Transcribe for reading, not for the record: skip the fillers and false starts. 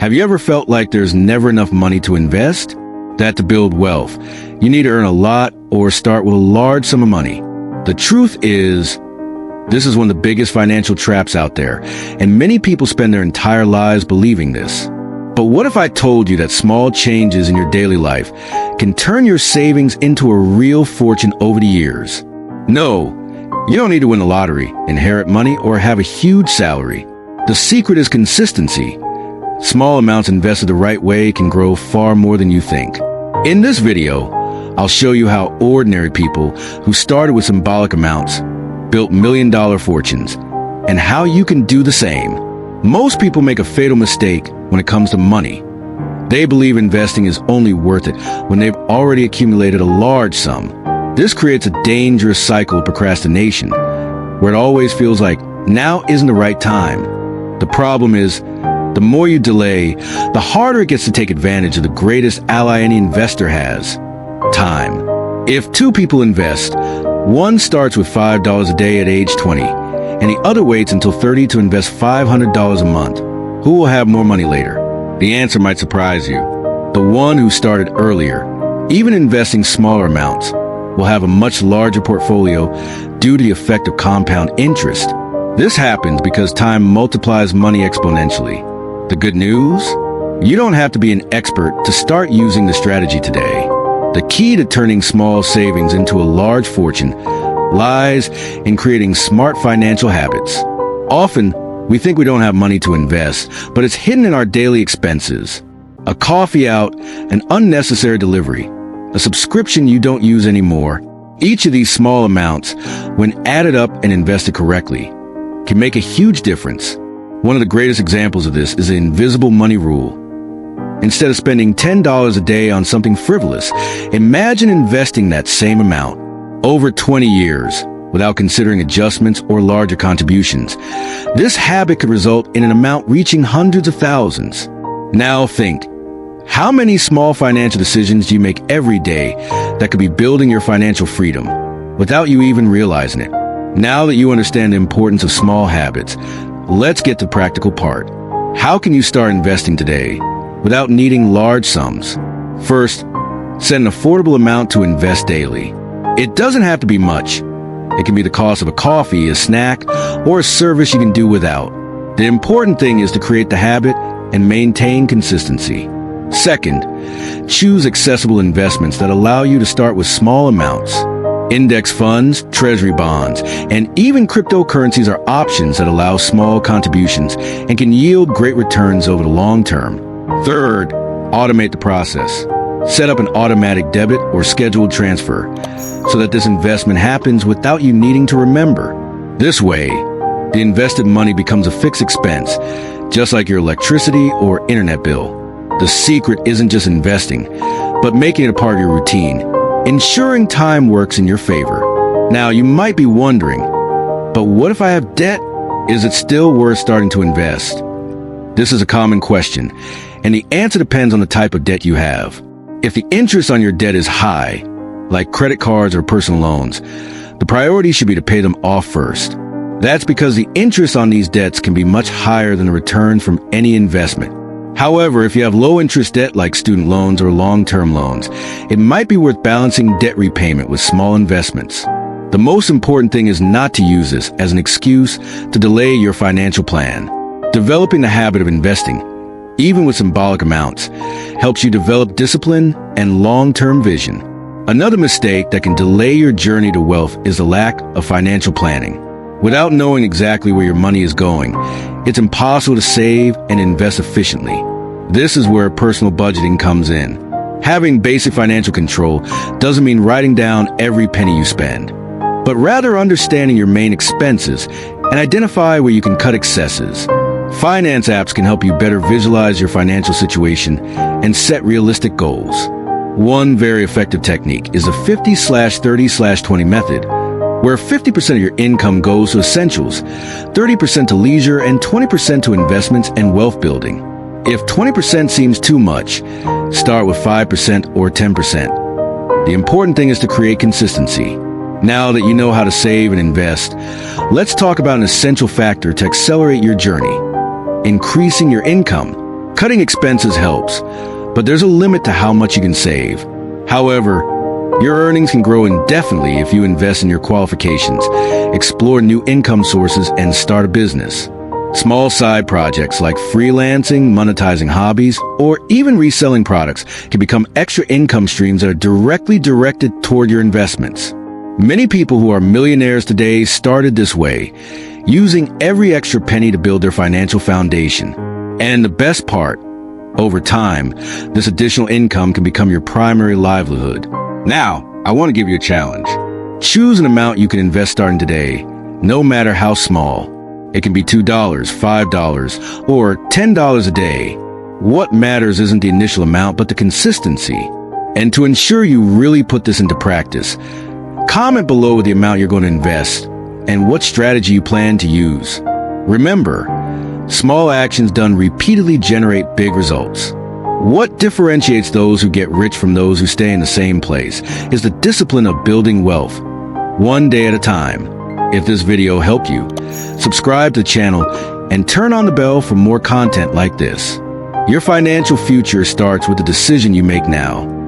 Have you ever felt like there's never enough money to invest? That to build wealth, you need to earn a lot or start with a large sum of money. The truth is, this is one of the biggest financial traps out there, and many people spend their entire lives believing this. But what if I told you that small changes in your daily life can turn your savings into a real fortune over the years? No, you don't need to win the lottery, inherit money, or have a huge salary. The secret is consistency. Small amounts invested the right way can grow far more than you think. In this video, I'll show you how ordinary people who started with symbolic amounts built million-dollar fortunes, and how you can do the same. Most people make a fatal mistake when it comes to money. They believe investing is only worth it when they've already accumulated a large sum. This creates a dangerous cycle of procrastination, where it always feels like now isn't the right time. The problem is, the more you delay, the harder it gets to take advantage of the greatest ally any investor has: time. If two people invest, one starts with $5 a day at age 20, and the other waits until 30 to invest $500 a month. Who will have more money later? The answer might surprise you. The one who started earlier, even investing smaller amounts, will have a much larger portfolio due to the effect of compound interest. This happens because time multiplies money exponentially. The good news? You don't have to be an expert to start using the strategy today. The key to turning small savings into a large fortune lies in creating smart financial habits. Often, we think we don't have money to invest, but it's hidden in our daily expenses. A coffee out, an unnecessary delivery, a subscription you don't use anymore. Each of these small amounts, when added up and invested correctly, can make a huge difference. One of the greatest examples of this is the invisible money rule. Instead of spending $10 a day on something frivolous, imagine investing that same amount over 20 years without considering adjustments or larger contributions. This habit could result in an amount reaching hundreds of thousands. Now think, how many small financial decisions do you make every day that could be building your financial freedom without you even realizing it? Now that you understand the importance of small habits, let's get to the practical part. How can you start investing today without needing large sums? First, set an affordable amount to invest daily. It doesn't have to be much. It can be the cost of a coffee, a snack, or a service you can do without. The important thing is to create the habit and maintain consistency. Second, choose accessible investments that allow you to start with small amounts. Index funds, treasury bonds, and even cryptocurrencies are options that allow small contributions and can yield great returns over the long term. Third, automate the process. Set up an automatic debit or scheduled transfer so that this investment happens without you needing to remember. This way, the invested money becomes a fixed expense, just like your electricity or internet bill. The secret isn't just investing, but making it a part of your routine, ensuring time works in your favor. Now, you might be wondering, but what if I have debt? Is it still worth starting to invest? This is a common question, and the answer depends on the type of debt you have. If the interest on your debt is high, like credit cards or personal loans, the priority should be to pay them off first. That's because the interest on these debts can be much higher than the returns from any investment. However, if you have low-interest debt like student loans or long-term loans, it might be worth balancing debt repayment with small investments. The most important thing is not to use this as an excuse to delay your financial plan. Developing the habit of investing, even with symbolic amounts, helps you develop discipline and long-term vision. Another mistake that can delay your journey to wealth is the lack of financial planning. Without knowing exactly where your money is going, it's impossible to save and invest efficiently. This is where personal budgeting comes in. Having basic financial control doesn't mean writing down every penny you spend, but rather understanding your main expenses and identify where you can cut excesses. Finance apps can help you better visualize your financial situation and set realistic goals. One very effective technique is the 50/30/20 method, where 50% of your income goes to essentials, 30% to leisure, and 20% to investments and wealth building. If 20% seems too much, start with 5% or 10%. The important thing is to create consistency. Now that you know how to save and invest, let's talk about an essential factor to accelerate your journey: increasing your income. Cutting expenses helps, but there's a limit to how much you can save. However, your earnings can grow indefinitely if you invest in your qualifications, explore new income sources, and start a business. Small side projects like freelancing, monetizing hobbies, or even reselling products can become extra income streams that are directly directed toward your investments. Many people who are millionaires today started this way, using every extra penny to build their financial foundation. And the best part, over time, this additional income can become your primary livelihood. Now, I want to give you a challenge. Choose an amount you can invest starting today, no matter how small. It can be $2, $5, or $10 a day. What matters isn't the initial amount, but the consistency. And to ensure you really put this into practice, comment below with the amount you're going to invest and what strategy you plan to use. Remember, small actions done repeatedly generate big results. What differentiates those who get rich from those who stay in the same place is the discipline of building wealth, one day at a time. If this video helped you, subscribe to the channel and turn on the bell for more content like this. Your financial future starts with the decision you make now.